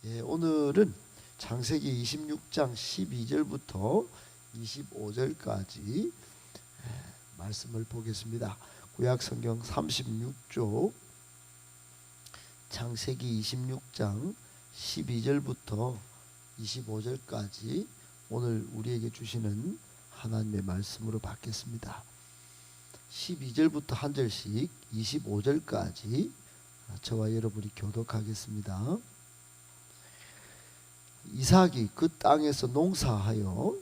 오늘은 창세기 26장 12절부터 25절까지 말씀을 보겠습니다. 구약성경 36쪽 창세기 26장 12절부터 25절까지 오늘 우리에게 주시는 하나님의 말씀으로 받겠습니다. 12절부터 한 절씩 25절까지 저와 여러분이 교독하겠습니다. 이삭이 그 땅에서 농사하여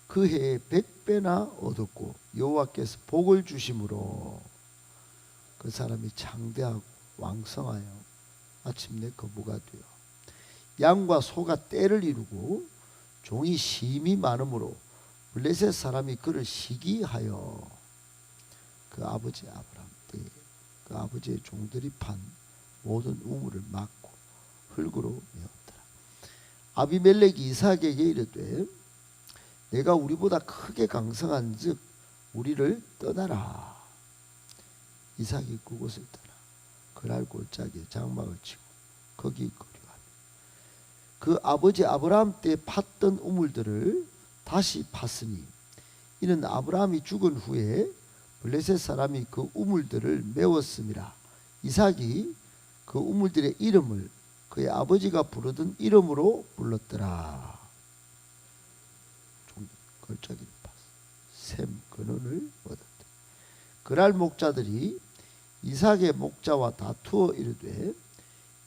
그 해에 100배나 얻었고 여호와께서 복을 주심으로 그 사람이 장대하고 왕성하여 마침내 거부가 되어 양과 소가 떼를 이루고 종이 심이 많으므로 블레셋 사람이 그를 시기하여 그 아버지 아브라함 때에 그 아버지의 종들이 판 모든 우물을 막고 흙으로 메었더라. 아비멜렉이 이삭에게 이르되 내가 우리보다 크게 강성한즉 우리를 떠나라. 이삭이 그곳을 떠나 그랄 골짜기에 장막을 치고 거기 거류하며 그 아버지 아브라함 때 팠던 우물들을 다시 팠으니 이는 아브라함이 죽은 후에 블레셋 사람이 그 우물들을 메웠음이라. 이삭이 그 우물들의 이름을 그의 아버지가 부르던 이름으로 불렀더라. 골짜기를 팠어. 셈 근원을 얻었다. 그랄 목자들이 이삭의 목자와 다투어 이르되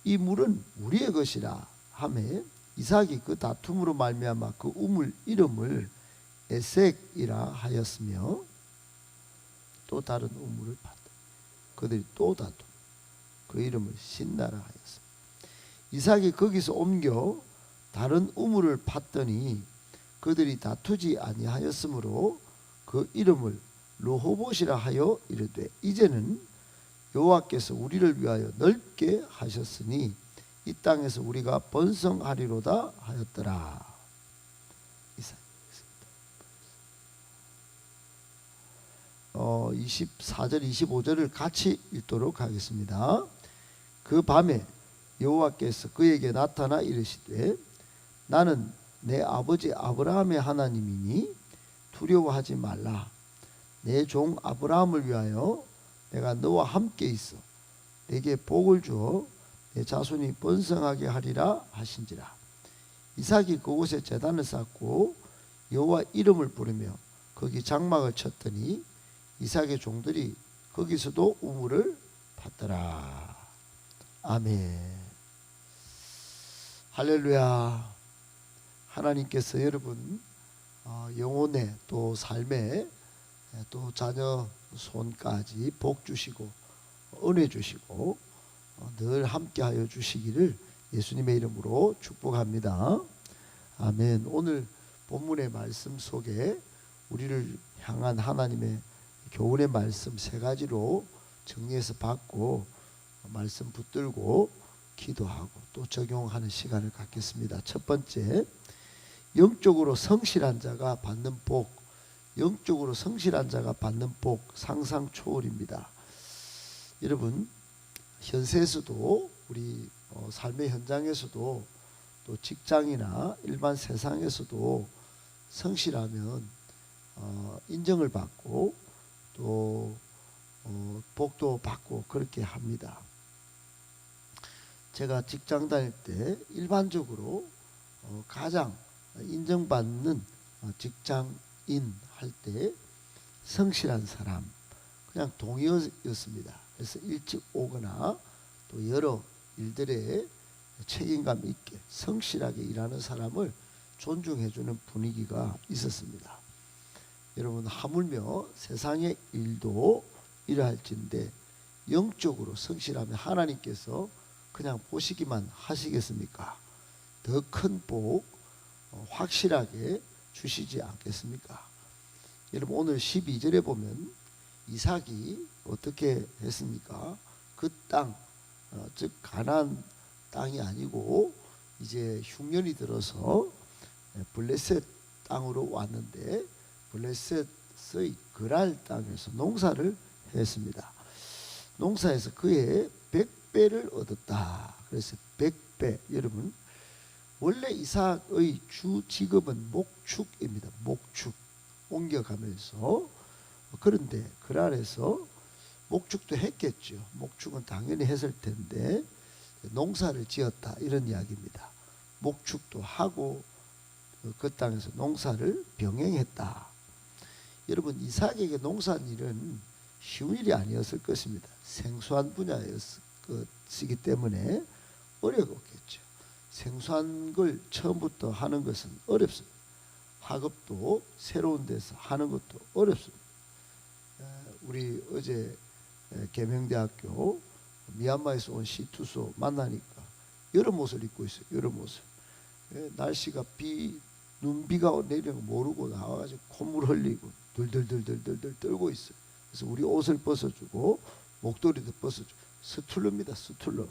이 물은 우리의 것이라 하매 이삭이 그 다툼으로 말미암아 그 우물 이름을 에색이라 하였으며 또 다른 우물을 팠다. 그들이 또 다투 그 이름을 신나라 하였습니다. 이삭이 거기서 옮겨 다른 우물을 팠더니 그들이 다투지 아니하였으므로 그 이름을 르호봇이라 하여 이르되 이제는 여호와께서 우리를 위하여 넓게 하셨으니 이 땅에서 우리가 번성하리로다 하였더라. 이삭이었습니다. 24절 25절을 같이 읽도록 하겠습니다. 그 밤에 여호와께서 그에게 나타나 이르시되 나는 내 아버지 아브라함의 하나님이니 두려워하지 말라. 내 종 아브라함을 위하여 내가 너와 함께 있어 내게 복을 주어 내 자손이 번성하게 하리라 하신지라. 이삭이 그곳에 제단을 쌓고 여호와 이름을 부르며 거기 장막을 쳤더니 이삭의 종들이 거기서도 우물을 팠더라. 아멘. 할렐루야. 하나님께서 여러분 영혼의 또 삶의 또 자녀 손까지 복 주시고 은혜 주시고 늘 함께하여 주시기를 예수님의 이름으로 축복합니다. 아멘. 오늘 본문의 말씀 속에 우리를 향한 하나님의 교훈의 말씀 세 가지로 정리해서 받고 말씀 붙들고 기도하고 또 적용하는 시간을 갖겠습니다. 첫 번째, 영적으로 성실한 자가 받는 복. 영적으로 성실한 자가 받는 복, 상상 초월입니다. 여러분, 현세에서도 우리 삶의 현장에서도 또 직장이나 일반 세상에서도 성실하면 인정을 받고 또 복도 받고 그렇게 합니다. 제가 직장 다닐 때 일반적으로 가장 인정받는 직장인 할 때 성실한 사람 그냥 동의어였습니다. 그래서 일찍 오거나 또 여러 일들에 책임감 있게 성실하게 일하는 사람을 존중해주는 분위기가 있었습니다. 여러분, 하물며 세상의 일도 이러할진데 영적으로 성실하면 하나님께서 그냥 보시기만 하시겠습니까? 더 큰 복 확실하게 주시지 않겠습니까? 여러분, 오늘 12절에 보면 이삭이 어떻게 했습니까? 그 땅, 즉 가나안 땅이 아니고 이제 흉년이 들어서 블레셋 땅으로 왔는데 블레셋의 그랄 땅에서 농사를 했습니다. 농사에서 그의 100배를 얻었다. 그래서 100배, 여러분 원래 이삭의 주 직업은 목축입니다. 목축 옮겨가면서. 그런데 그랄에서 목축도 했겠죠. 목축은 당연히 했을 텐데 농사를 지었다 이런 이야기입니다. 목축도 하고 그 땅에서 농사를 병행했다. 여러분, 이삭에게 농사일은 쉬운 일이 아니었을 것입니다. 생소한 분야였기 때문에 어려웠겠죠. 생소한 걸 처음부터 하는 것은 어렵습니다. 학업도 새로운 데서 하는 것도 어렵습니다. 우리 어제 계명대학교 미얀마에서 온 시투소 만나니까 여름 옷을 입고 있어요. 여름 옷을. 날씨가 눈비가 내리는 거 모르고 나와가지고 콧물 흘리고 들들들들들 떨고 있어요. 그래서 우리 옷을 벗어주고 목도리도 벗어주고 스툴러입니다. 스툴러.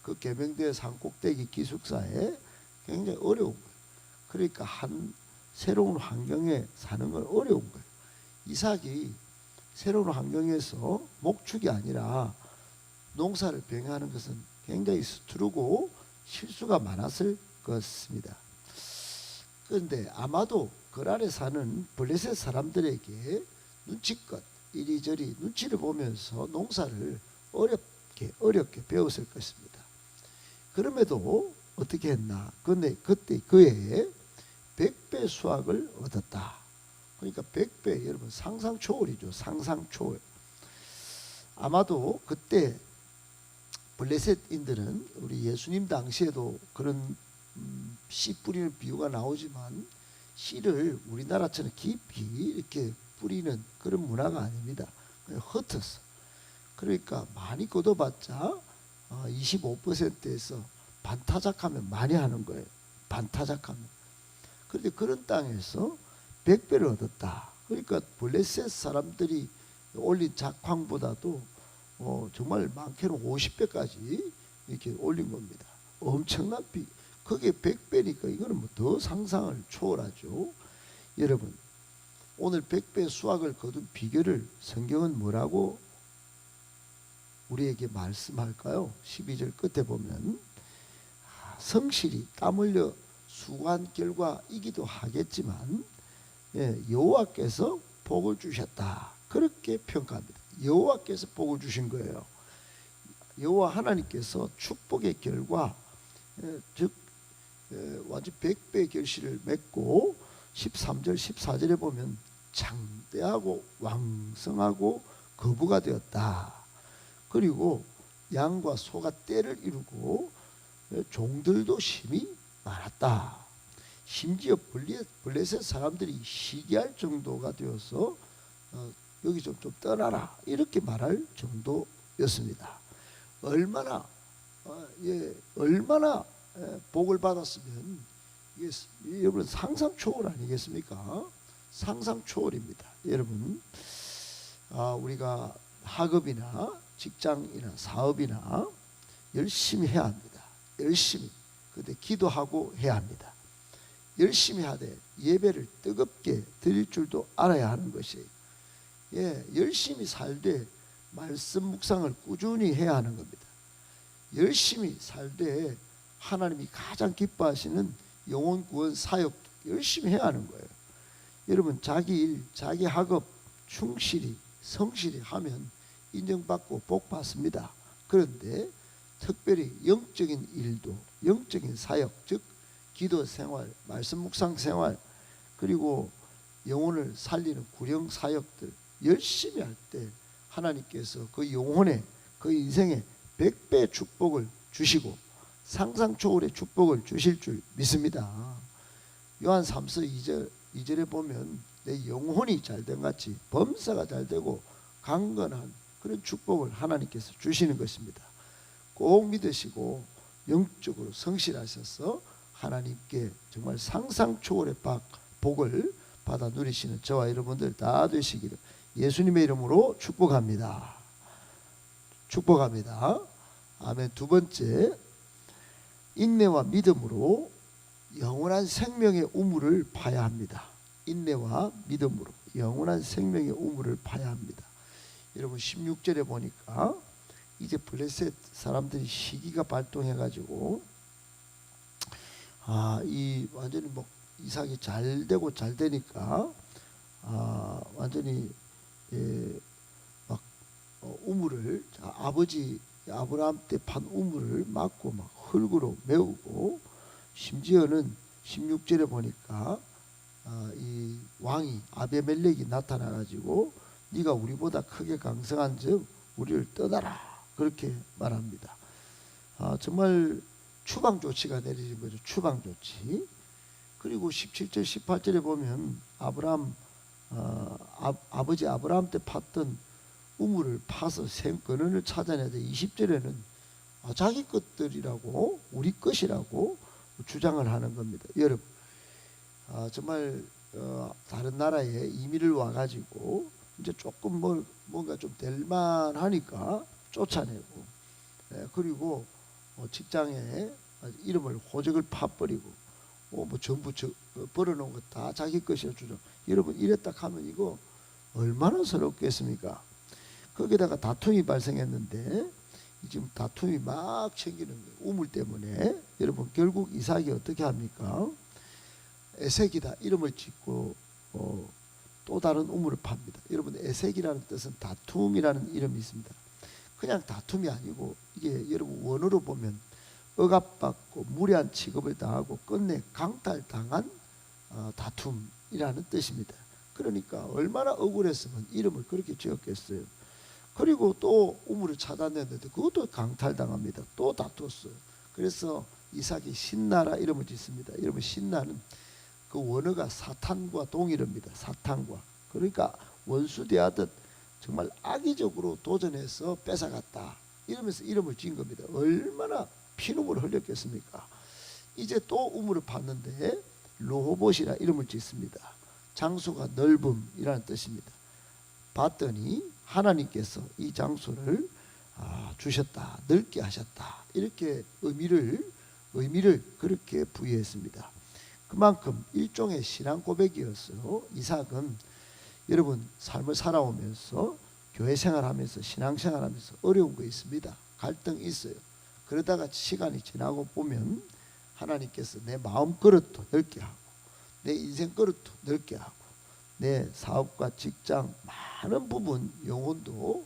그 계명대 산꼭대기 기숙사에 굉장히 어려운 거예요. 그러니까 새로운 환경에 사는 건 어려운 거예요. 이삭이 새로운 환경에서 목축이 아니라 농사를 병행하는 것은 굉장히 스트르고 실수가 많았을 것입니다. 그런데 아마도 그랄에 사는 블레셋 사람들에게 눈치껏 이리저리 눈치를 보면서 농사를 어렵게 배웠을 것입니다. 그럼에도 어떻게 했나? 그때 그에 100배 수확을 얻었다. 그러니까 100배, 여러분 상상 초월이죠. 상상 초월. 아마도 그때 블레셋인들은 우리 예수님 당시에도 그런 씨 뿌리는 비유가 나오지만 씨를 우리나라처럼 깊이 이렇게 뿌리는 그런 문화가 아닙니다. 흩어서. 그러니까 많이 걷어봤자 25%에서 반타작하면 많이 하는 거예요. 반타작하면. 그런데 그런 땅에서 100배를 얻었다. 그러니까 블레셋 사람들이 올린 작황보다도 정말 많게는 50배까지 이렇게 올린 겁니다. 엄청난 그게 100배니까 이거는 뭐 더 상상을 초월하죠. 여러분, 오늘 100배 수확을 거둔 비결을 성경은 뭐라고 우리에게 말씀할까요? 12절 끝에 보면 성실히 땀 흘려 수고한 결과이기도 하겠지만 여호와께서 복을 주셨다. 그렇게 평가합니다. 여호와께서 복을 주신 거예요. 여호와 하나님께서 축복의 결과, 즉 완전 100배의 결실을 맺고 13절 14절에 보면 장대하고 왕성하고 거부가 되었다. 그리고 양과 소가 떼를 이루고 종들도 심히 많았다. 심지어 블레셋 사람들이 시기할 정도가 되어서 여기 좀 떠나라 이렇게 말할 정도였습니다. 얼마나 복을 받았으면 이게 여러분 상상 초월 아니겠습니까? 상상 초월입니다. 여러분, 우리가 학업이나 직장이나 사업이나 열심히 해야 합니다. 열심히. 근데 기도하고 해야 합니다. 열심히 하되 예배를 뜨겁게 드릴 줄도 알아야 하는 것이에요. 열심히 살되 말씀 묵상을 꾸준히 해야 하는 겁니다. 열심히 살되 하나님이 가장 기뻐하시는 영혼 구원 사역 열심히 해야 하는 거예요. 여러분, 자기 일, 자기 학업 충실히 성실히 하면 인정받고 복 받습니다. 그런데 특별히 영적인 일도, 영적인 사역, 즉 기도 생활, 말씀 묵상 생활, 그리고 영혼을 살리는 구령 사역들 열심히 할 때 하나님께서 그 영혼에, 그 인생에 100배 축복을 주시고 상상 초월의 축복을 주실 줄 믿습니다. 요한 3서 2절에 보면 내 영혼이 잘된 같이 범사가 잘되고 강건한 그런 축복을 하나님께서 주시는 것입니다. 꼭 믿으시고 영적으로 성실하셔서 하나님께 정말 상상 초월의 복을 받아 누리시는 저와 여러분들 다 되시기를 예수님의 이름으로 축복합니다. 축복합니다. 아멘. 두 번째, 인내와 믿음으로 영원한 생명의 우물을 파야 합니다. 인내와 믿음으로 영원한 생명의 우물을 파야 합니다. 여러분 16절에 보니까 이제 블레셋 사람들이 시기가 발동해가지고 이 완전히 뭐 이삭이 잘 되고 잘 되니까 완전히 막 우물을 아버지 아브라함 때 판 우물을 막고 막 흙으로 메우고, 심지어는 16절에 보니까 이 왕이 아비멜렉이 나타나 가지고 네가 우리보다 크게 강성한즉 우리를 떠나라 그렇게 말합니다. 정말 추방 조치가 내려진 거죠. 추방 조치. 그리고 17절 18절에 보면 아브라함 아버지 아브라함 때 팠던 우물을 파서 샘 근원을 찾아내야 돼. 20절에는 자기 것들이라고 우리 것이라고 주장을 하는 겁니다. 여러분 정말 다른 나라에 이민을 와가지고 이제 조금 뭔가 좀 될만하니까 쫓아내고, 그리고 직장에 이름을 호적을 파버리고 뭐 전부 벌어놓은 거 다 자기 것이라 주장. 여러분 이랬다 하면 이거 얼마나 서럽겠습니까? 거기다가 다툼이 발생했는데 지금 다툼이 막 생기는 거예요. 우물 때문에. 여러분 결국 이삭이 어떻게 합니까? 에색이다 이름을 짓고 또 다른 우물을 팝니다. 여러분 에색이라는 뜻은 다툼이라는 이름이 있습니다. 그냥 다툼이 아니고 이게 여러분 원어로 보면 억압받고 무례한 취급을 당하고 끝내 강탈당한 다툼이라는 뜻입니다. 그러니까 얼마나 억울했으면 이름을 그렇게 지었겠어요. 그리고 또 우물을 찾아냈는데 그것도 강탈당합니다. 또 다퉜어요. 그래서 이삭이 신나라 이름을 짓습니다. 여러분 신나는 그 원어가 사탄과 동일합니다. 사탄과. 그러니까 원수 대하듯 정말 악의적으로 도전해서 뺏어갔다 이러면서 이름을 지은 겁니다. 얼마나 피눈물을 흘렸겠습니까? 이제 또 우물을 봤는데 르호봇이라 이름을 짓습니다. 장소가 넓음이라는 뜻입니다. 봤더니 하나님께서 이 장소를 주셨다, 넓게 하셨다 이렇게 의미를 그렇게 부여했습니다. 그만큼 일종의 신앙 고백이었어요. 이삭은 여러분 삶을 살아오면서 교회 생활하면서 신앙생활하면서 어려운 거 있습니다. 갈등이 있어요. 그러다가 시간이 지나고 보면 하나님께서 내 마음 그릇도 넓게 하고 내 인생 그릇도 넓게 하고 내 사업과 직장 많은 부분 영혼도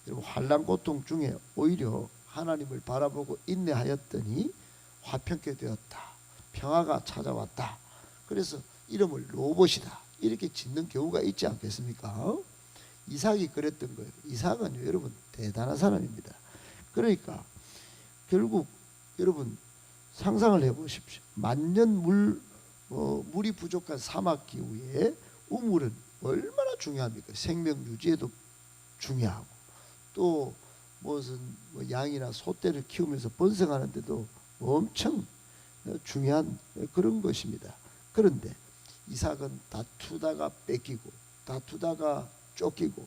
여러분 환난 고통 중에 오히려 하나님을 바라보고 인내하였더니 화평케 되었다. 평화가 찾아왔다. 그래서 이름을 르호봇이다 이렇게 짓는 경우가 있지 않겠습니까? 이삭이 그랬던 거예요. 이삭은 여러분 대단한 사람입니다. 그러니까 결국 여러분 상상을 해보십시오. 만년 물이 부족한 사막 기후에 우물은 얼마나 중요합니까? 생명 유지에도 중요하고 또 무슨 양이나 소떼를 키우면서 번성하는데도 엄청 중요한 그런 것입니다. 그런데 이삭은 다투다가 뺏기고 다투다가 쫓기고,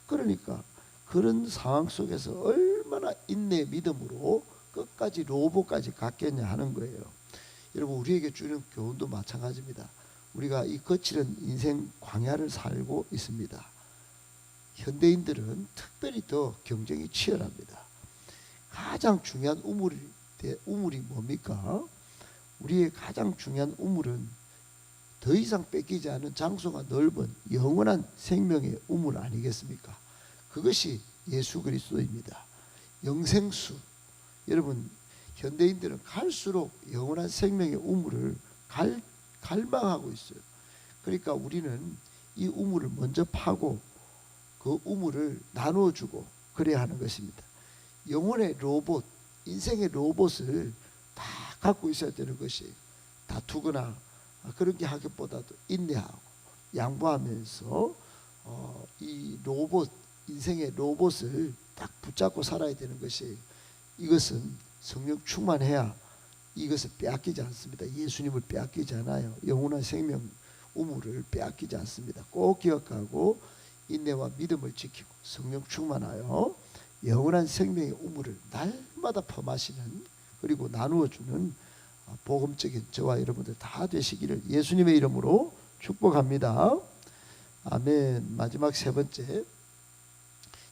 그러니까 그런 상황 속에서 얼마나 인내 믿음으로 끝까지 르호봇까지 갔겠냐 하는 거예요. 여러분 우리에게 주는 교훈도 마찬가지입니다. 우리가 이 거칠은 인생 광야를 살고 있습니다. 현대인들은 특별히 더 경쟁이 치열합니다. 가장 중요한 우물이 뭡니까? 우리의 가장 중요한 우물은 더 이상 뺏기지 않은 장소가 넓은 영원한 생명의 우물 아니겠습니까? 그것이 예수 그리스도입니다. 영생수. 여러분 현대인들은 갈수록 영원한 생명의 우물을 갈망하고 있어요. 그러니까 우리는 이 우물을 먼저 파고 그 우물을 나누어주고 그래야 하는 것입니다. 영혼의 르호봇, 인생의 르호봇을 다 갖고 있어야 되는 것이 다투거나 그런 게 하기보다도 인내하고 양보하면서 이 르호봇, 인생의 르호봇을 딱 붙잡고 살아야 되는 것이, 이것은 성령 충만해야 이것을 빼앗기지 않습니다. 예수님을 빼앗기지 않아요. 영원한 생명 우물을 빼앗기지 않습니다. 꼭 기억하고 인내와 믿음을 지키고 성령 충만하여 영원한 생명의 우물을 날마다 퍼마시는, 그리고 나누어주는 복음적인 저와 여러분들 다 되시기를 예수님의 이름으로 축복합니다. 아멘. 마지막 세 번째,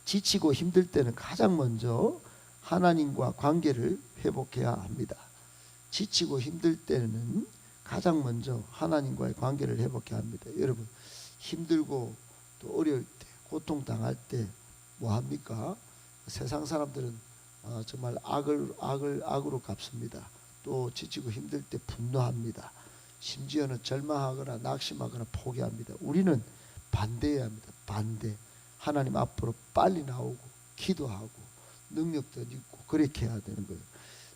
지치고 힘들 때는 가장 먼저 하나님과 관계를 회복해야 합니다. 지치고 힘들 때는 가장 먼저 하나님과의 관계를 회복해야 합니다. 여러분, 힘들고 또 어려울 때, 고통당할 때 뭐 합니까? 세상 사람들은 정말 악으로 갚습니다. 또 지치고 힘들 때 분노합니다. 심지어는 절망하거나 낙심하거나 포기합니다. 우리는 반대해야 합니다. 반대. 하나님 앞으로 빨리 나오고 기도하고 능력도 있고 그렇게 해야 되는 거예요.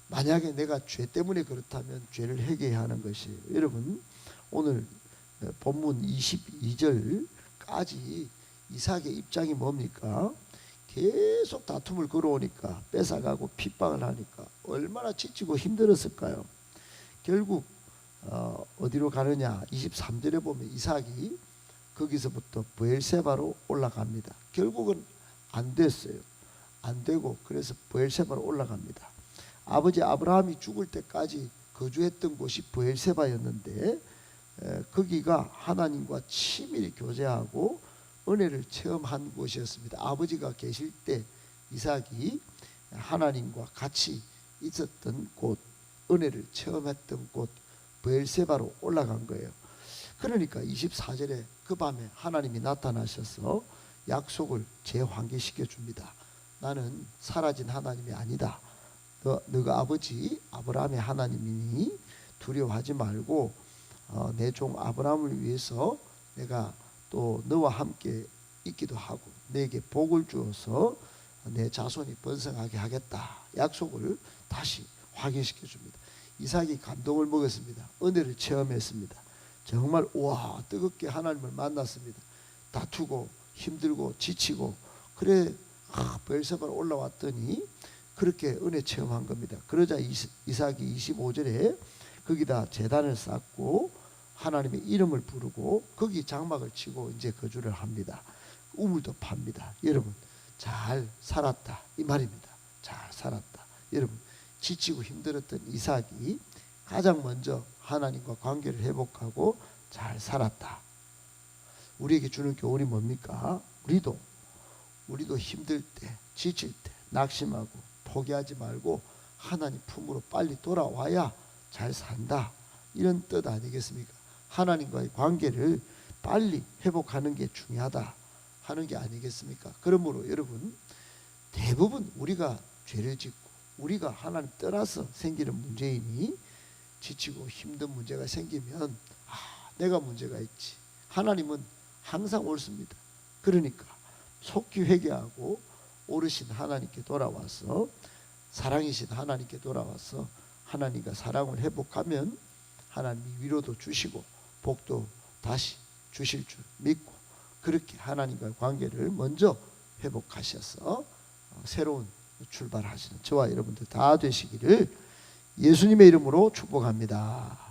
만약에 내가 죄 때문에 그렇다면 죄를 회개해야 하는 것이에요. 여러분, 오늘 본문 22절까지 이삭의 입장이 뭡니까? 계속 다툼을 걸어오니까, 뺏어가고 핍박을 하니까 얼마나 지치고 힘들었을까요? 결국 어디로 가느냐? 23절에 보면 이삭이 거기서부터 브엘세바로 올라갑니다. 결국은 안 됐어요. 안 되고 그래서 브엘세바로 올라갑니다. 아버지 아브라함이 죽을 때까지 거주했던 곳이 브엘세바였는데 거기가 하나님과 친밀히 교제하고 은혜를 체험한 곳이었습니다. 아버지가 계실 때 이삭이 하나님과 같이 있었던 곳, 은혜를 체험했던 곳 브엘세바로 올라간 거예요. 그러니까 24절에 그 밤에 하나님이 나타나셔서 약속을 재환기시켜 줍니다. 나는 사라진 하나님이 아니다. 너가 아버지 아브라함의 하나님이니 두려워하지 말고 내 종 아브라함을 위해서 내가 또 너와 함께 있기도 하고 내게 복을 주어서 내 자손이 번성하게 하겠다. 약속을 다시 확인시켜 줍니다. 이삭이 감동을 먹었습니다. 은혜를 체험했습니다. 정말 와 뜨겁게 하나님을 만났습니다. 다투고 힘들고 지치고 그래 브엘세바로 올라왔더니 그렇게 은혜 체험한 겁니다. 그러자 이삭이 25절에 거기다 제단을 쌓고 하나님의 이름을 부르고 거기 장막을 치고 이제 거주를 합니다. 우물도 팝니다. 여러분 잘 살았다 이 말입니다. 잘 살았다. 여러분 지치고 힘들었던 이삭이 가장 먼저 하나님과 관계를 회복하고 잘 살았다. 우리에게 주는 교훈이 뭡니까? 우리도 힘들 때 지칠 때 낙심하고 포기하지 말고 하나님 품으로 빨리 돌아와야 잘 산다. 이런 뜻 아니겠습니까? 하나님과의 관계를 빨리 회복하는 게 중요하다 하는 게 아니겠습니까? 그러므로 여러분 대부분 우리가 죄를 짓고 우리가 하나님 떠나서 생기는 문제이니 지치고 힘든 문제가 생기면 내가 문제가 있지. 하나님은 항상 옳습니다. 그러니까 속히 회개하고 오르신 하나님께 돌아와서 사랑이신 하나님께 돌아와서 하나님과 사랑을 회복하면 하나님이 위로도 주시고 복도 다시 주실 줄 믿고 그렇게 하나님과의 관계를 먼저 회복하셔서 새로운 출발하시는 저와 여러분들 다 되시기를 예수님의 이름으로 축복합니다.